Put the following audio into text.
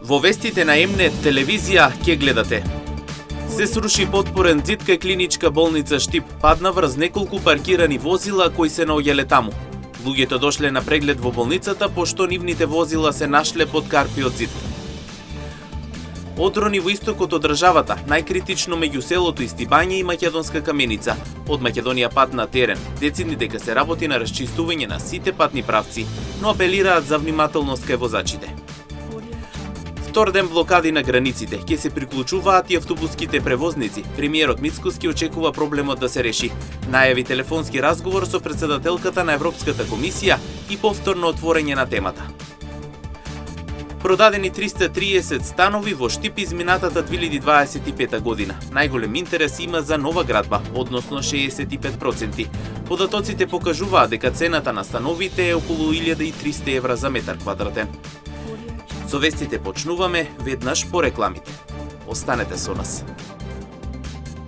Во вестите на М-нет телевизија ќе гледате. Се сруши потпорен ѕид кај клиничка болница Штип, падна врз неколку паркирани возила кои се наоѓале таму. Луѓето дошле на преглед во болницата пошто нивните возила се нашле под карпиот ѕид. Одрони во истокот од државата, најкритично меѓу селото Истибање и Македонска Каменица. Од Македонија пат на терен, децидни дека се работи на расчистување на сите патни правци, но апелираат за внимателност кај возачите. Втор ден блокади на границите, ќе се приклучуваат и автобуските превозници. Премиерот Мицкоски очекува проблемот да се реши. Најави телефонски разговор со претседателката на Европската комисија и повторно отворење на темата. Продадени 330 станови во Штип изминатата 2025 година. Најголем интерес има за нова градба, односно 65%. Податоците покажуваат дека цената на становите е околу 1300 евра за метар квадратен. Со вестите почнуваме веднаш по рекламите. Останете со нас.